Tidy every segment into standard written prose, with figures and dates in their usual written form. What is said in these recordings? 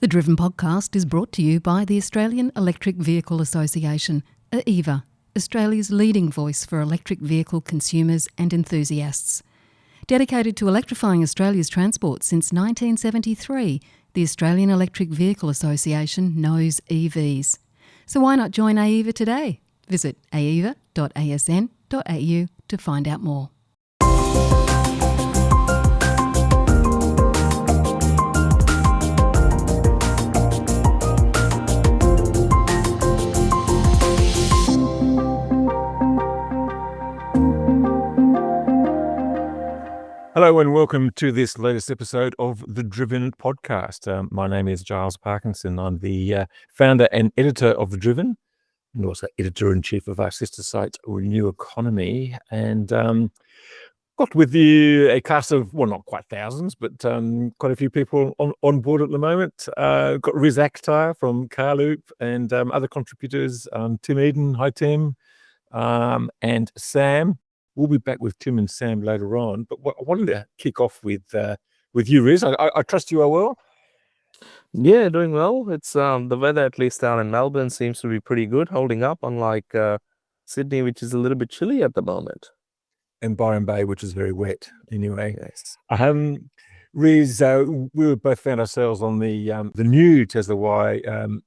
The Driven podcast is brought to you by the Australian Electric Vehicle Association, AEVA, Australia's leading voice for electric vehicle consumers and enthusiasts. Dedicated to electrifying Australia's transport since 1973, the Australian Electric Vehicle Association knows EVs. So why not join AEVA today? Visit aeva.asn.au to find out more. Hello and welcome to this latest episode of the Driven podcast. My name is Giles Parkinson. I'm the founder and editor of The Driven and also editor-in-chief of our sister site, Renew Economy. And got with you a cast of, well, not quite thousands, but quite a few people on board at the moment. Got Riz Akhtar from Carloop and other contributors, Tim Eden, hi Tim, and Sam. We'll be back with Tim and Sam later on, but I wanted to kick off with you, Riz. I trust you are well. Yeah, doing well. It's the weather, at least down in Melbourne, seems to be pretty good, holding up, unlike Sydney, which is a little bit chilly at the moment. And Byron Bay, which is very wet anyway. Yes. Riz, we both found ourselves on the new Tesla Y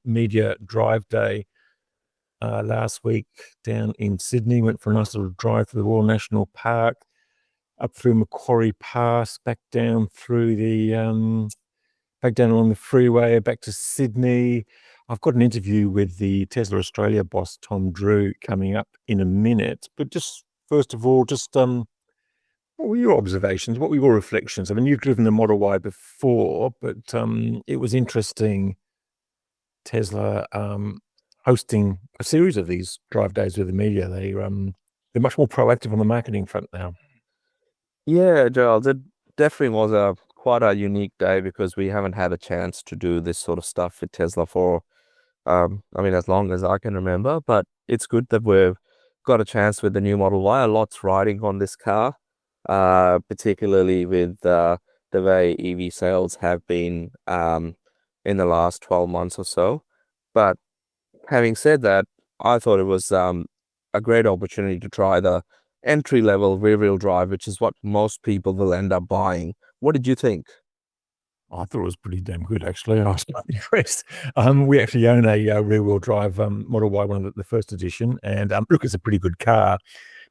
media drive day last week down in Sydney. Went for a nice little drive through the Royal National Park, up through Macquarie Pass, back down through back down along the freeway, back to Sydney. I've got an interview with the Tesla Australia boss, Thom Drew, coming up in a minute. But just first of all, what were your observations? What were your reflections? I mean, you've driven the Model Y before, but it was interesting, Tesla hosting a series of these drive days with the media. They're much more proactive on the marketing front now. Yeah, Giles, it definitely was quite a unique day because we haven't had a chance to do this sort of stuff with Tesla for, as long as I can remember. But it's good that we've got a chance with the new Model Y. A lot's riding on this car, particularly with the way EV sales have been in the last 12 months or so. But having said that, I thought it was a great opportunity to try the entry-level rear-wheel drive, which is what most people will end up buying. What did you think? I thought it was pretty damn good, actually. I was quite impressed. We actually own a rear-wheel drive Model Y, one of the first edition, and look, it's a pretty good car,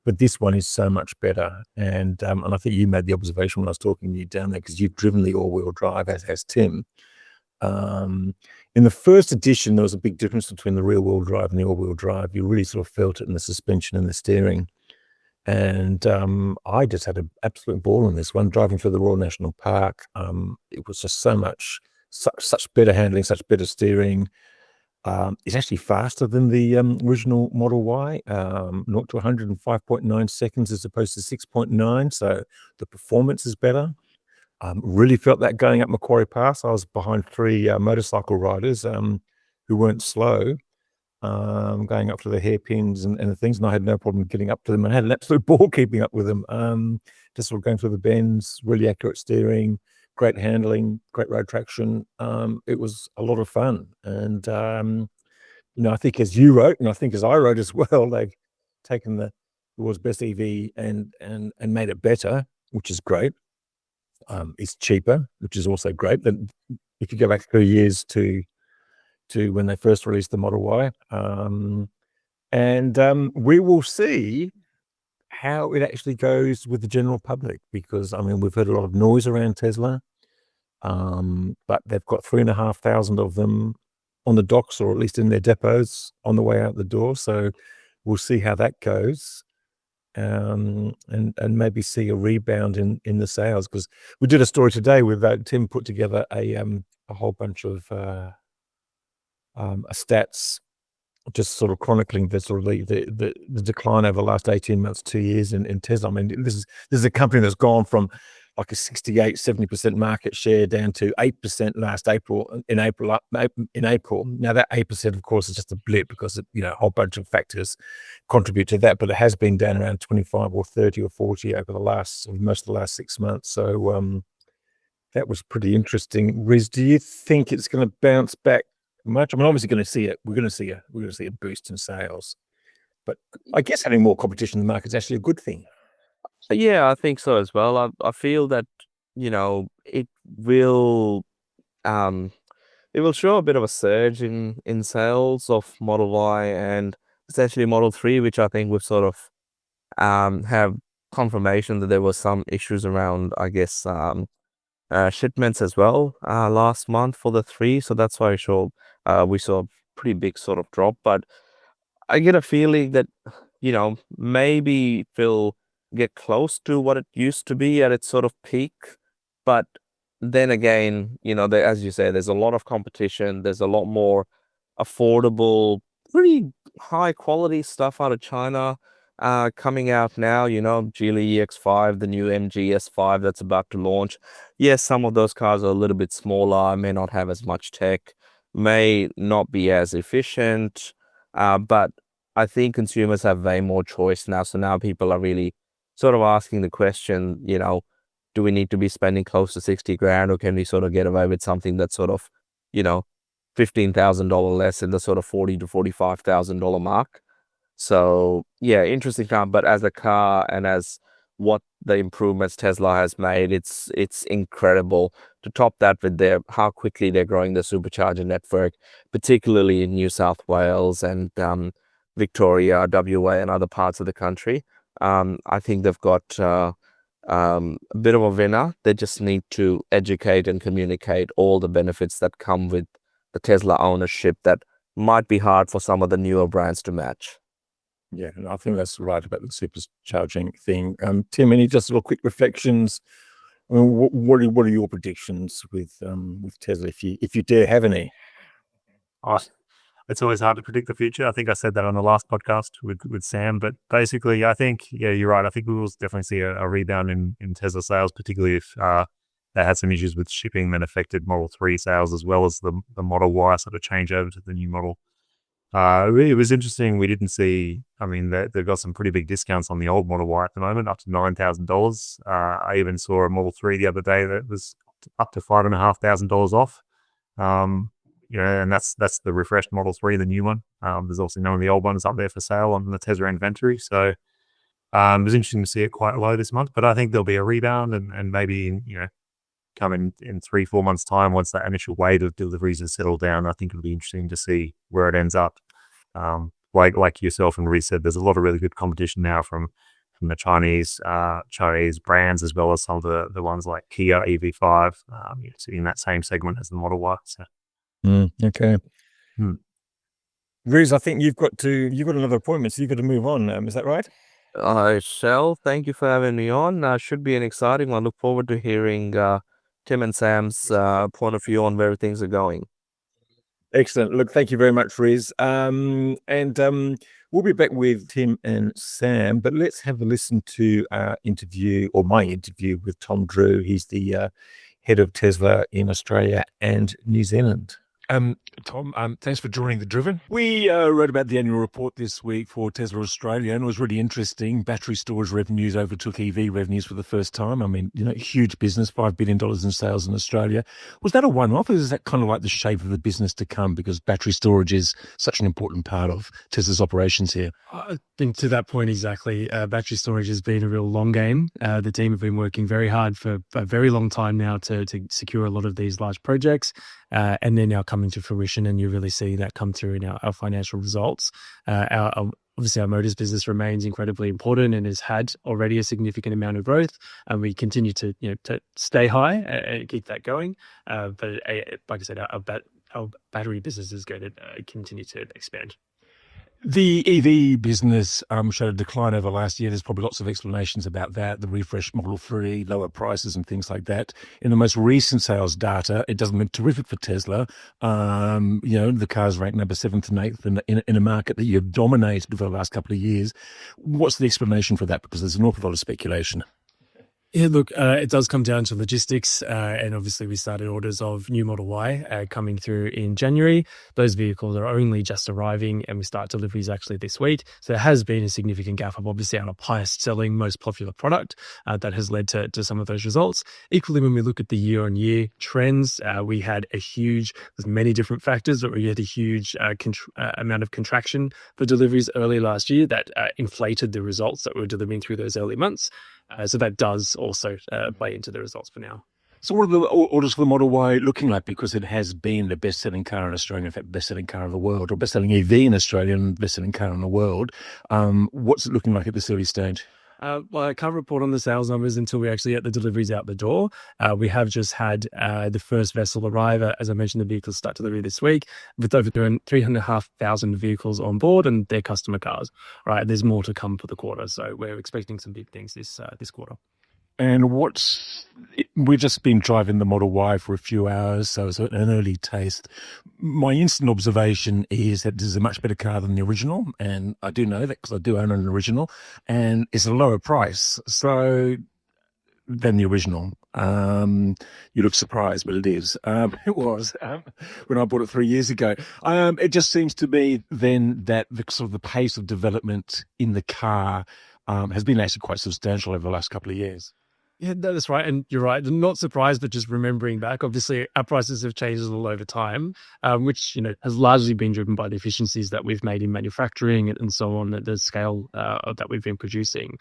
but this one is so much better. And I think you made the observation when I was talking to you down there, because you've driven the all-wheel drive, as has Tim. In the first edition, there was a big difference between the rear-wheel drive and the all-wheel drive. You really sort of felt it in the suspension and the steering. And I just had an absolute ball on this one, driving through the Royal National Park. It was just such better handling, such better steering. It's actually faster than the original Model Y, 0 to 100 in 5.9 seconds as opposed to 6.9. So the performance is better. Really felt that going up Macquarie Pass. I was behind three motorcycle riders who weren't slow, going up to the hairpins and the things, and I had no problem getting up to them. I had an absolute ball keeping up with them. Just sort of going through the bends, really accurate steering, great handling, great road traction. It was a lot of fun. And, I think as you wrote, and I think as I wrote as well, they've taken the world's best EV and made it better, which is great. It's cheaper, which is also great. Then if you go back 3 years to when they first released the Model Y, and we will see how it actually goes with the general public, because we've heard a lot of noise around Tesla, but they've got 3,500 of them on the docks, or at least in their depots on the way out the door. So we'll see how that goes. And maybe see a rebound in the sales, because we did a story today with Tim put together a whole bunch of stats, just sort of chronicling the decline over the last 18 months, 2 years in Tesla. This is a company that's gone from like a 68-70% market share down to 8% last April. In April, now that 8%, of course, is just a blip, because a whole bunch of factors contribute to that. But it has been down around 25 or 30 or 40 over most of the last 6 months. So That was pretty interesting. Riz, do you think it's going to bounce back much? I mean, obviously going to see it. We're going to see a boost in sales, but I guess having more competition in the market is actually a good thing. Yeah, I think so as well. I feel that, it will um it will show a bit of a surge in sales of Model Y and essentially Model 3, which I think we've sort of have confirmation that there was some issues around, I guess, shipments as well last month for the 3. So that's why we saw a pretty big sort of drop. But I get a feeling that, maybe it will get close to what it used to be at its sort of peak. But then again, as you say, there's a lot of competition. There's a lot more affordable, pretty high quality stuff out of China coming out now. Geely EX5, the new MG S5 that's about to launch. Yes, some of those cars are a little bit smaller, may not have as much tech, may not be as efficient, but I think consumers have way more choice now. So now people are really sort of asking the question, do we need to be spending close to 60 grand, or can we sort of get away with something that's sort of, $15,000 less in the sort of $40,000 to $45,000 mark? So yeah, interesting car. But as a car and as what the improvements Tesla has made, it's incredible. To top that with how quickly they're growing the supercharger network, particularly in New South Wales and Victoria, WA, and other parts of the country. I think they've got a bit of a winner. They just need to educate and communicate all the benefits that come with the Tesla ownership that might be hard for some of the newer brands to match. Yeah, and I think that's right about the supercharging thing. Tim, any just little quick reflections? I mean, what are your predictions with Tesla, if you dare have any? Oh, it's always hard to predict the future. I think I said that on the last podcast with Sam, but basically, I think, yeah, you're right. I think we will definitely see a rebound in Tesla sales, particularly if they had some issues with shipping that affected Model 3 sales, as well as the Model Y sort of change over to the new model. It was interesting. We didn't see, I mean, they've got some pretty big discounts on the old Model Y at the moment, up to $9,000. I even saw a Model 3 the other day that was up to $5,500 off. And that's the refreshed Model 3, the new one. There's also none of the old ones up there for sale on the Tesla inventory. So it was interesting to see it quite low this month, but I think there'll be a rebound and maybe, come in 3-4 months' time, once that initial wave of deliveries has settled down. I think it'll be interesting to see where it ends up. Like yourself and Reece said, there's a lot of really good competition now from the Chinese brands, as well as some of the ones like Kia EV5, sitting in that same segment as the Model Y. So. Okay. Reece, I think you've got another appointment, so you've got to move on. Is that right? I shall. Thank you for having me on. Should be an exciting one. Look forward to hearing Tim and Sam's point of view on where things are going. Excellent. Look, thank you very much, Riz. And we'll be back with Tim and Sam, but let's have a listen to my interview with Thom Drew. He's the head of Tesla in Australia and New Zealand. Thom, thanks for joining The Driven. We wrote about the annual report this week for Tesla Australia, and it was really interesting. Battery storage revenues overtook EV revenues for the first time. I mean, huge business, $5 billion in sales in Australia. Was that a one-off, or is that kind of like the shape of the business to come, because battery storage is such an important part of Tesla's operations here? I think to that point, exactly. Battery storage has been a real long game. The team have been working very hard for a very long time now to secure a lot of these large projects. And they're now coming to fruition, and you really see that come through in our financial results. Obviously, our motors business remains incredibly important and has had already a significant amount of growth, and we continue to stay high and keep that going. But like I said, our battery business is going to continue to expand. The EV business showed a decline over last year. There's probably lots of explanations about that, the refreshed Model 3, lower prices and things like that. In the most recent sales data, it doesn't look terrific for Tesla. The car's ranked number 7th and 8th in a market that you've dominated for the last couple of years. What's the explanation for that? Because there's an awful lot of speculation. Yeah, look, it does come down to logistics, and obviously we started orders of new Model Y coming through in January. Those vehicles are only just arriving, and we start deliveries actually this week. So there has been a significant gap of obviously our highest selling, most popular product that has led to some of those results. Equally, when we look at the year-on-year trends, we had there's many different factors, but we had a huge amount of contraction for deliveries early last year that inflated the results that we were delivering through those early months. So that does also play into the results for now. So what are the orders for the Model Y looking like? Because it has been the best-selling car in Australia, in fact, best-selling car in the world, or best-selling EV in Australia and best-selling car in the world. What's it looking like at this early stage? Well, I can't report on the sales numbers until we actually get the deliveries out the door. We have just had the first vessel arrive. As I mentioned, the vehicles start delivery this week with over 3,500 vehicles on board and their customer cars. Right, there's more to come for the quarter, so we're expecting some big things this quarter. And we've just been driving the Model Y for a few hours, so it's an early taste. My instant observation is that this is a much better car than the original, and I do know that because I do own an original, and it's a lower price than the original. You look surprised, but it is. It was when I bought it 3 years ago. It just seems to me then that the pace of development in the car has been actually quite substantial over the last couple of years. Yeah, that's right. And you're right. I'm not surprised, but just remembering back, obviously our prices have changed a little over time, which, has largely been driven by the efficiencies that we've made in manufacturing and so on, at the scale that we've been producing.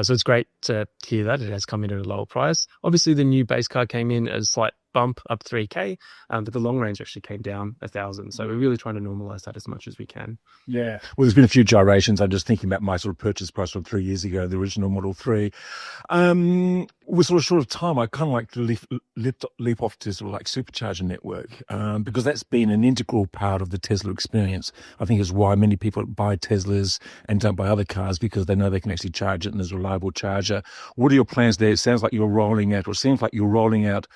So it's great to hear that it has come in at a lower price. Obviously, the new base car came in at a slight bump up 3K, but the long range actually came down 1,000. So we're really trying to normalize that as much as we can. Yeah. Well, there's been a few gyrations. I'm just thinking about my sort of purchase price from 3 years ago, the original Model 3. With sort of short of time, I kind of like to leap off to sort of like supercharger network, because that's been an integral part of the Tesla experience. I think is why many people buy Teslas and don't buy other cars, because they know they can actually charge it and there's a reliable charger. What are your plans there? It seems like you're rolling out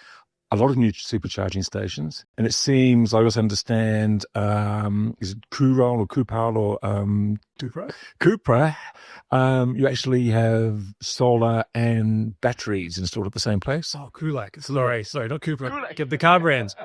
a lot of new supercharging stations, and it seems, I also understand, is it Coorol or Coopal or Cupra? You actually have solar and batteries installed at the same place. Oh, Kulak. Sorry, not Cupra. Get the car brands.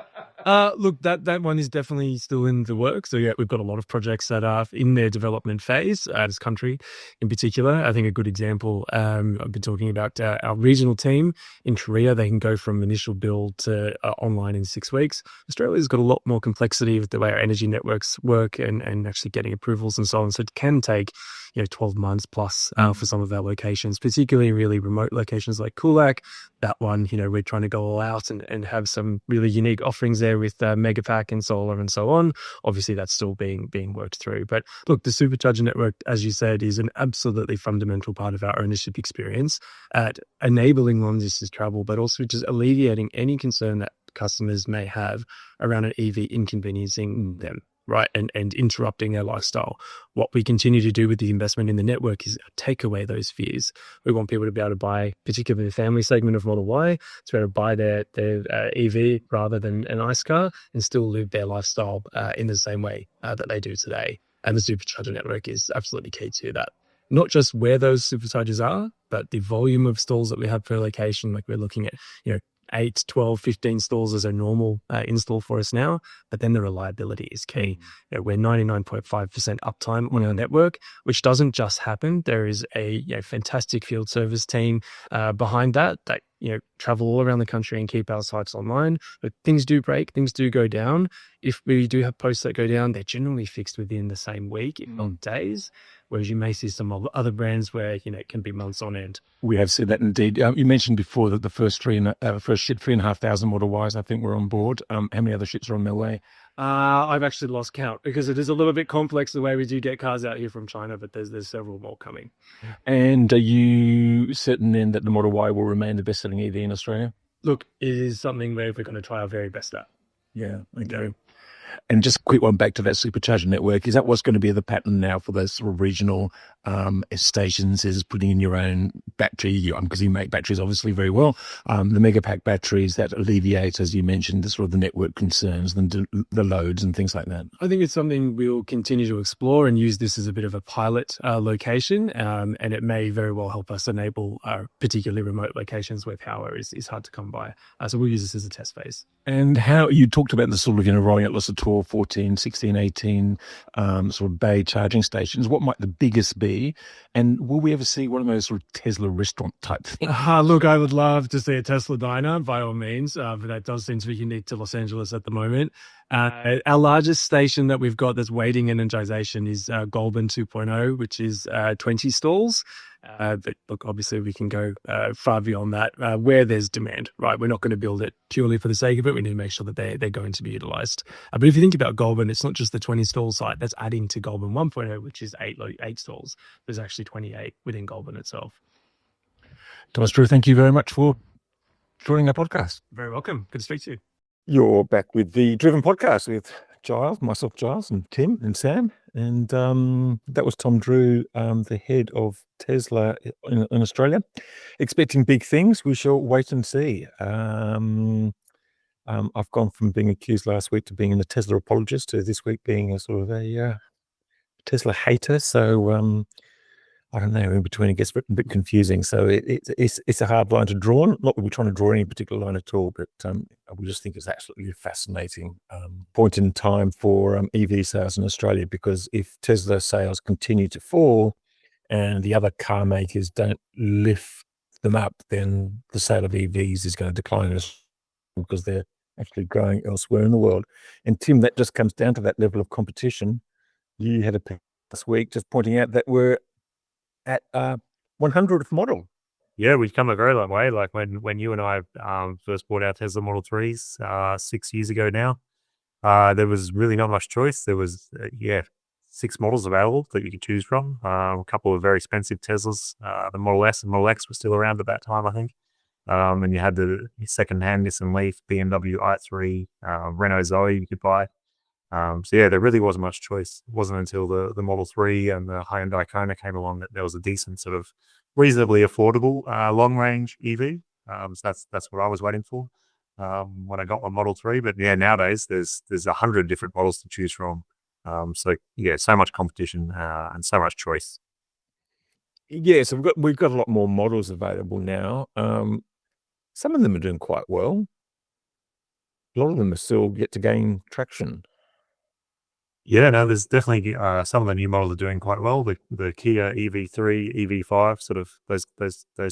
Look, that one is definitely still in the works. So yeah, we've got a lot of projects that are in their development phase, this country in particular. I think a good example, I've been talking about our regional team in Korea. They can go from initial build to online in 6 weeks. Australia's got a lot more complexity with the way our energy networks work and actually getting approvals and so on. So it can take 12 months plus for some of our locations, particularly really remote locations like Kulak. That one, we're trying to go all out and have some really unique offerings there with Megapack and solar and so on. Obviously, that's still being worked through. But look, the supercharger network, as you said, is an absolutely fundamental part of our ownership experience at enabling long distance travel, but also just alleviating any concern that customers may have around an EV inconveniencing them. Right, and interrupting their lifestyle. What we continue to do with the investment in the network is take away those fears. We want people to be able to buy, particularly the family segment of Model Y, to be able to buy their EV rather than an ICE car and still live their lifestyle in the same way that they do today. And the supercharger network is absolutely key to that. Not just where those superchargers are, but the volume of stalls that we have per location. Like we're looking at, 8, 12, 15 stalls as a normal install for us now, but then the reliability is key. We're 99.5% uptime on our network, which doesn't just happen. There is a fantastic field service team behind that travel all around the country and keep our sites online. But things do break, things do go down. If we do have posts that go down, they're generally fixed within the same week, if not days. Whereas you may see some other brands where, it can be months on end. We have seen that indeed. You mentioned before that the first 3,500 Model Ys, I think, were on board. How many other ships are on their way? I've actually lost count because it is a little bit complex the way we do get cars out here from China, but there's several more coming. And are you certain then that the Model Y will remain the best-selling EV in Australia? Look, it is something where we're going to try our very best at. Yeah, okay. And just a quick one back to that supercharger network. Is that what's going to be the pattern now for those sort of regional stations is putting in your own battery, because you make batteries obviously very well. The Megapack batteries that alleviate, as you mentioned, the sort of the network concerns, the loads and things like that. I think it's something we'll continue to explore and use this as a bit of a pilot location, and it may very well help us enable particularly remote locations where power is hard to come by. So we'll use this as a test phase. And how you talked about the sort of, rolling out lots of 12, 14, 16, 18 sort of bay charging stations. What might the biggest be? And will we ever see one of those sort of Tesla restaurant type things? Look, I would love to see a Tesla diner by all means, but that does seem to be unique to Los Angeles at the moment. Our largest station that we've got that's waiting energization is Goulburn 2.0, which is 20 stalls. But look, obviously we can go far beyond that where there's demand, right? We're not going to build it purely for the sake of it. We need to make sure that they're going to be utilized. But if you think about Goulburn, it's not just the 20 stall site that's adding to Goulburn 1.0, which is eight stalls. There's actually 28 within Goulburn itself. Thom Drew, thank you very much for joining our podcast. Very welcome. Good to speak to you. You're back with the Driven Podcast with myself, Giles, and Tim and Sam. And that was Thom Drew, the head of Tesla in Australia. Expecting big things. We shall wait and see. I've gone from being accused last week to being a Tesla apologist to this week being a sort of a Tesla hater. So I don't know, in between it gets a bit confusing. So it's a hard line to draw. Not that we're trying to draw any particular line at all, but we just think it's absolutely a fascinating point in time for EV sales in Australia, because if Tesla sales continue to fall and the other car makers don't lift them up, then the sale of EVs is going to decline because they're actually growing elsewhere in the world. And Tim, that just comes down to that level of competition. You had a pick this week just pointing out that we're at 100th model. Yeah, we've come a very long way. Like when you and I first bought our Tesla Model 3s 6 years ago now, there was really not much choice. There was, 6 models available that you could choose from. A couple of very expensive Teslas. The Model S and Model X were still around at that time, I think. And you had the second-hand Nissan Leaf, BMW i3, Renault Zoe you could buy. There really wasn't much choice. It wasn't until the Model 3 and the Hyundai Kona came along that there was a decent sort of reasonably affordable long-range EV. So that's what I was waiting for when I got my Model 3. But yeah, nowadays there's 100 different models to choose from. So much competition and so much choice. Yeah, so we've got a lot more models available now. Some of them are doing quite well. A lot of them are still yet to gain traction. Yeah, no, there's definitely some of the new models are doing quite well. The Kia EV3, EV5, sort of those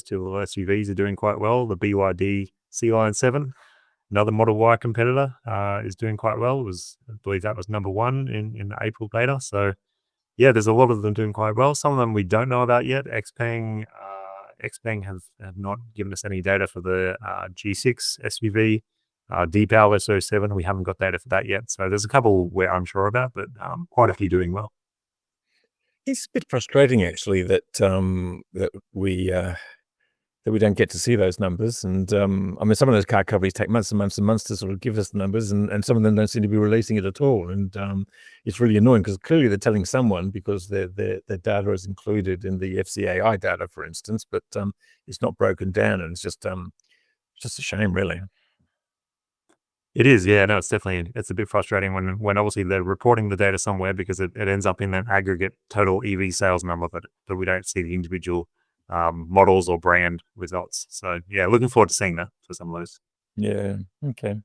two little SUVs are doing quite well. The BYD Sea-Line 7, another Model Y competitor, is doing quite well. I believe that was number 1 in the April data. So yeah, there's a lot of them doing quite well. Some of them we don't know about yet. XPeng have not given us any data for the G6 SUV. Deepal S07, we haven't got data for that yet. So there's a couple we're unsure about, but quite a few doing well. It's a bit frustrating actually that that we don't get to see those numbers. And some of those car companies take months and months and months to sort of give us the numbers, and some of them don't seem to be releasing it at all. And it's really annoying because clearly they're telling someone, because their data is included in the FCAI data, for instance, but it's not broken down, and it's just a shame, really. It is, yeah. No, it's a bit frustrating when obviously they're reporting the data somewhere, because it ends up in that aggregate total EV sales number, but we don't see the individual models or brand results. So yeah, looking forward to seeing that for some of those. Yeah, okay.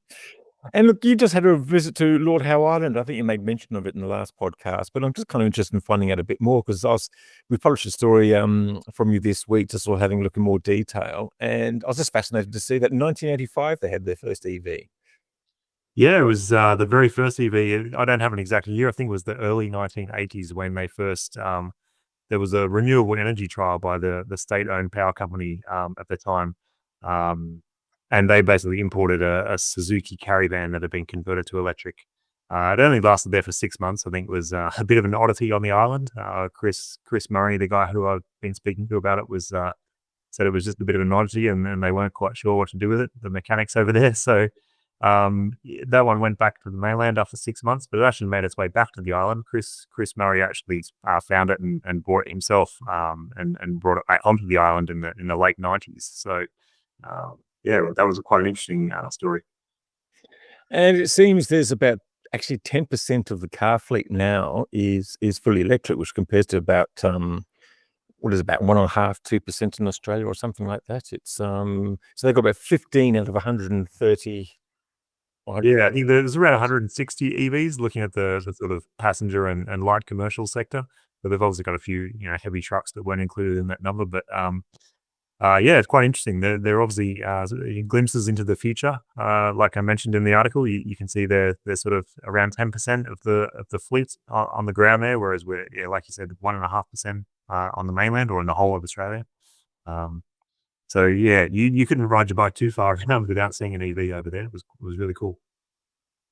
And look, you just had a visit to Lord Howe Island. I think you made mention of it in the last podcast, but I'm just kind of interested in finding out a bit more, because we published a story from you this week, just sort of having a look in more detail, and I was just fascinated to see that in 1985 they had their first EV. Yeah, it was the very first EV. I don't have an exact year. I think it was the early 1980s when they first. There was a renewable energy trial by the state-owned power company at the time, and they basically imported a Suzuki Caravan that had been converted to electric. It only lasted there for 6 months. I think it was a bit of an oddity on the island. Chris Murray, the guy who I've been speaking to about it, said it was just a bit of an oddity, and they weren't quite sure what to do with it, the mechanics over there. So That one went back to the mainland after 6 months, but it actually made its way back to the island. Chris Murray actually found it and bought it himself, and brought it back onto the island in the late 90s. So, yeah, that was quite an interesting story. And it seems there's about actually 10% of the car fleet now is fully electric, which compares to about what is it, about 1.5%, 2% in Australia or something like that. It's so they've got about 15 out of 130. Yeah, I think there's around 160 EVs looking at the sort of passenger and light commercial sector, but they've obviously got a few, heavy trucks that weren't included in that number. But yeah, it's quite interesting. They're obviously glimpses into the future. Like I mentioned in the article, you can see they're sort of around 10% of the fleet on the ground there, whereas we're, like you said, 1.5% on the mainland or in the whole of Australia. So yeah, you couldn't ride your bike too far around without seeing an EV over there. It was really cool.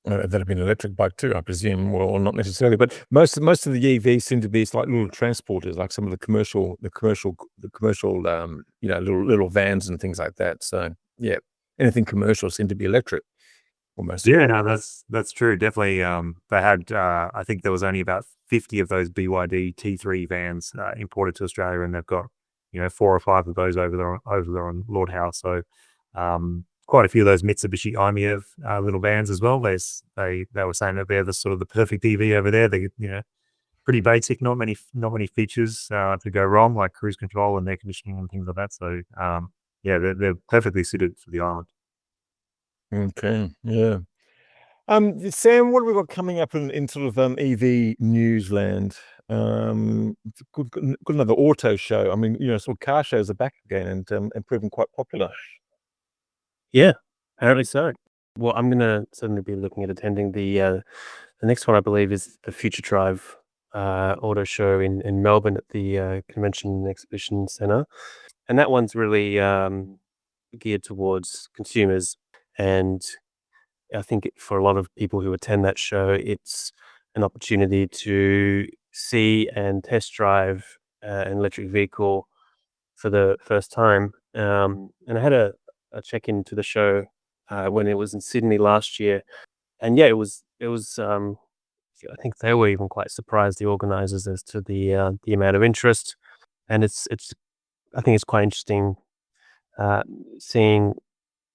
That'd have been an electric bike too, I presume. Well, not necessarily, but most of the EVs seem to be like little transporters, like some of the commercial, little vans and things like that. So yeah, anything commercial seem to be electric almost. Yeah, no, that's true. Definitely. They had, I think there was only about 50 of those BYD T3 vans imported to Australia, and they've got 4 or 5 of those over there on Lord Howe. So quite a few of those Mitsubishi i-MiEV little vans as well. They were saying that they're the sort of the perfect EV over there. They pretty basic, not many features to go wrong, like cruise control and air conditioning and things like that. So yeah, they're perfectly suited for the island. Okay, yeah. Sam, what have we got coming up in sort of EV newsland? Good another auto show. I mean, sort of car shows are back again and proving quite popular. Yeah, apparently so. Well, I'm gonna certainly be looking at attending the next one. I believe is the Future Drive auto show in Melbourne at the Convention and Exhibition Centre, and that one's really geared towards consumers. And I think for a lot of people who attend that show, it's an opportunity to see and test drive an electric vehicle for the first time. And I had a check into the show when it was in Sydney last year, and yeah, it was. I think they were even quite surprised, the organisers, as to the amount of interest, and it's. I think it's quite interesting seeing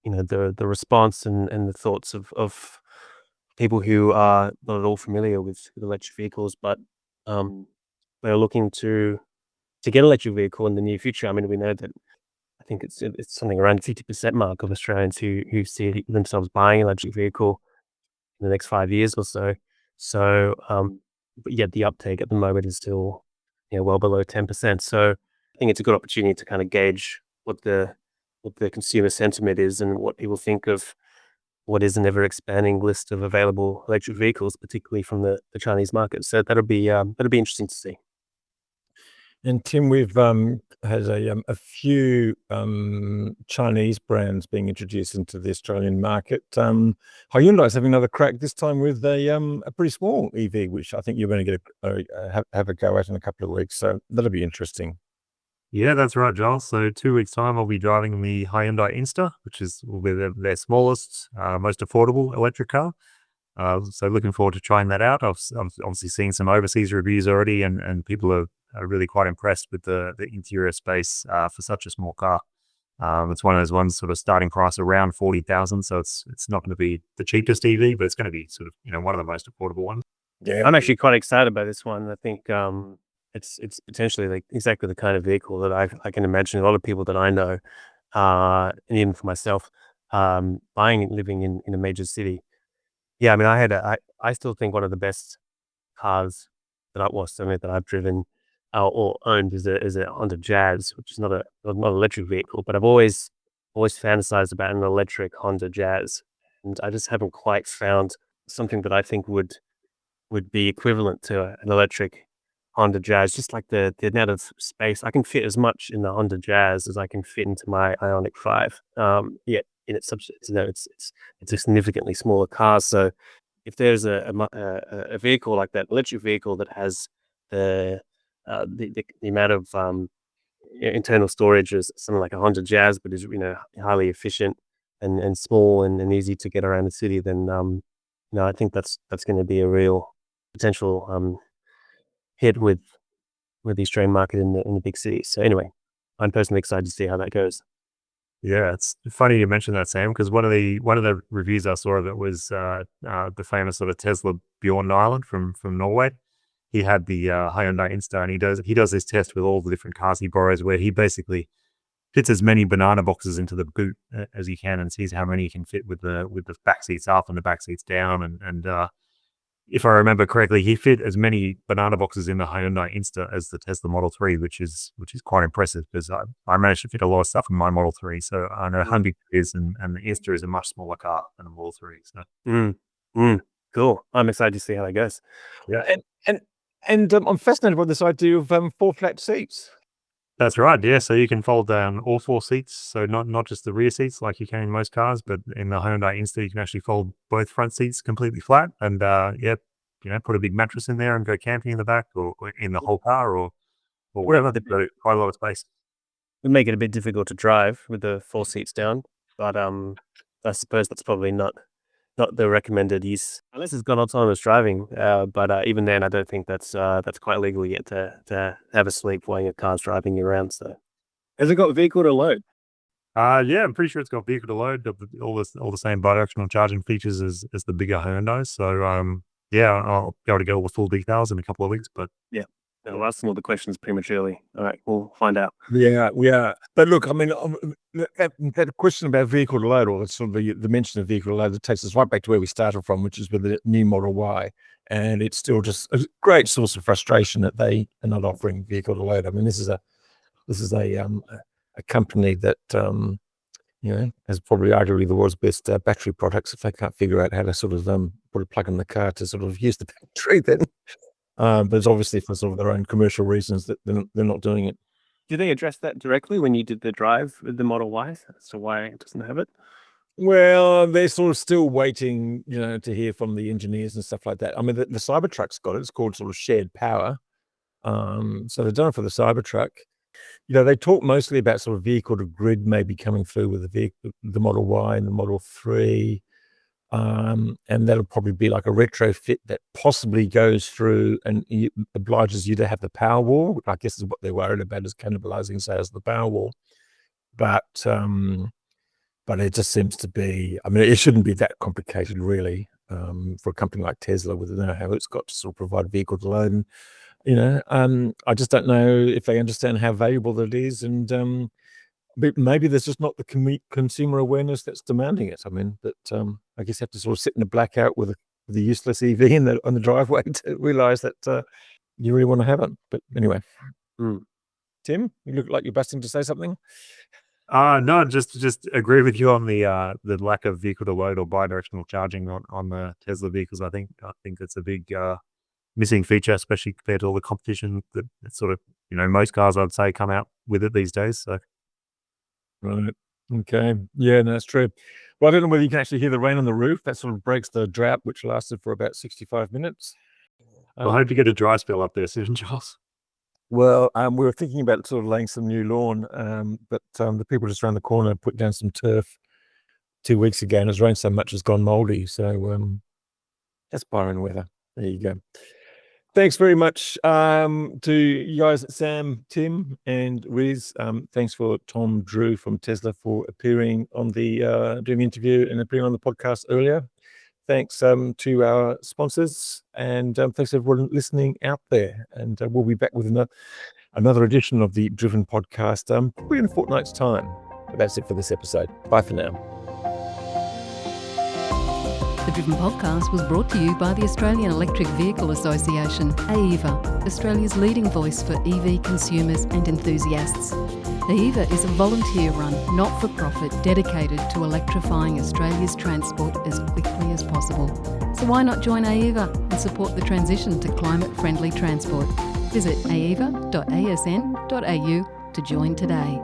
the response and the thoughts of people who are not at all familiar with electric vehicles, but they're looking to get an electric vehicle in the near future. I mean, we know that I think it's something around 50% mark of Australians who see themselves buying an electric vehicle in the next 5 years or so. So, but yet the uptake at the moment is still well below 10%. So I think it's a good opportunity to kind of gauge what the consumer sentiment is and what people think of what is an ever expanding list of available electric vehicles, particularly from the Chinese market. So that'll be interesting to see. And Tim, we've had a few Chinese brands being introduced into the Australian market. Hyundai's having another crack this time with a pretty small EV, which I think you're going to get have a go at in a couple of weeks. So that'll be interesting. Yeah, that's right, Giles. So 2 weeks time, I'll be driving the Hyundai Insta, which will be their smallest, most affordable electric car. So looking forward to trying that out. I've obviously seen some overseas reviews already, and people are really quite impressed with the interior space for such a small car. It's one of those ones sort of starting price around 40,000, so it's not going to be the cheapest EV, but it's going to be sort of one of the most affordable ones. Yeah, I'm actually quite excited about this one. I think it's potentially like exactly the kind of vehicle that I can imagine a lot of people that I know, and even for myself, buying and living in a major city. Yeah, I mean, I still think one of the best cars that I've driven or owned is a Honda Jazz, which is not an electric vehicle, but I've always fantasized about an electric Honda Jazz, and I just haven't quite found something that I think would be equivalent to an electric Honda Jazz. Just like the amount of space I can fit as much in the Honda Jazz as I can fit into my Ioniq 5. Yet in its it's a significantly smaller car. So if there's a vehicle like that, electric vehicle that has the amount of internal storage as something like a Honda Jazz, but is highly efficient, and small and easy to get around the city, then I think that's going to be a real potential hit with the Australian market in the big cities. So anyway, I'm personally excited to see how that goes. Yeah, it's funny you mentioned that, Sam, because one of the reviews I saw of it was the famous sort of Tesla Bjorn Nyland from Norway. He had the Hyundai Insta, and he does this test with all the different cars he borrows, where he basically fits as many banana boxes into the boot as he can, and sees how many he can fit with the back seats up and the back seats down, and if I remember correctly, he fit as many banana boxes in the Hyundai Insta as the Tesla Model 3, which is quite impressive, because I managed to fit a lot of stuff in my Model 3. So I know how big it is, and the Insta is a much smaller car than a Model 3. So Cool. I'm excited to see how that goes. yeah, And I'm fascinated by this idea of 4 flat seats. that's right. Yeah, so you can fold down all 4 seats, so not just the rear seats like you can in most cars, but in the Hyundai Insta, you can actually fold both front seats completely flat, and put a big mattress in there and go camping in the back, or in the whole car, or whatever. They've got quite a lot of space. Would make it a bit difficult to drive with the 4 seats down, but I suppose that's probably not the recommended use unless it's got autonomous driving. But even then, I don't think that's quite legal yet to have a sleep while your car's driving you around. So, Has it got vehicle to load? Yeah, I'm pretty sure it's got vehicle to load, all the same bidirectional charging features as the bigger Hyundai. So I'll be able to get all the full details in a couple of weeks. But I'll ask some all the questions prematurely. All right, we'll find out. Yeah. But look, I mean, that question about vehicle to load, or sort of the mention of vehicle to load, that takes us right back to where we started from, which is with the new Model Y. And it's still just a great source of frustration that they are not offering vehicle to load. I mean, this is a company that has probably arguably the world's best battery products. If they can't figure out how to sort of put a plug in the car to sort of use the battery, then but it's obviously for sort of their own commercial reasons that they're not doing it. Did they address that directly when you did the drive with the Model Y as to why it doesn't have it? Well, they're sort of still waiting, to hear from the engineers and stuff like that. I mean, the Cybertruck's got it. It's called sort of shared power. So they've done it for the Cybertruck. They talk mostly about sort of vehicle to grid maybe coming through with the Model Y and the Model 3. And that'll probably be like a retrofit that possibly goes through and obliges you to have the Powerwall, which I guess is what they're worried about, is cannibalizing sales of the Powerwall. But it just seems to be, I mean, it shouldn't be that complicated really, for a company like Tesla with the know-how it's got to sort of provide vehicle to load. And, I just don't know if they understand how valuable that is, and but maybe there's just not the consumer awareness that's demanding it. I mean, that I guess you have to sort of sit in a blackout with a useless EV on the driveway to realize that you really want to have it. But anyway, Tim, you look like you're busting to say something. No, just agree with you on the lack of vehicle to load or bidirectional charging on the Tesla vehicles. I think it's a big missing feature, especially compared to all the competition that sort of most cars, I'd say, come out with it these days. So. Right. Okay. Yeah, no, that's true. Well, I don't know whether you can actually hear the rain on the roof. That sort of breaks the drought, which lasted for about 65 minutes. I hope you get a dry spell up there soon, Charles. Well, we were thinking about sort of laying some new lawn, but the people just around the corner put down some turf 2 weeks ago, and it's rained so much it's gone mouldy. So that's Byron weather. There you go. Thanks very much to you guys, Sam, Tim, and Riz. Thanks for Thom Drew from Tesla for appearing on doing the interview and appearing on the podcast earlier. Thanks to our sponsors, and thanks everyone listening out there. And we'll be back with another edition of the Driven podcast probably in a fortnight's time. But that's it for this episode. Bye for now. The Driven podcast was brought to you by the Australian Electric Vehicle Association, AEVA, Australia's leading voice for EV consumers and enthusiasts. AEVA is a volunteer-run, not-for-profit dedicated to electrifying Australia's transport as quickly as possible. So why not join AEVA and support the transition to climate-friendly transport? Visit aeva.asn.au to join today.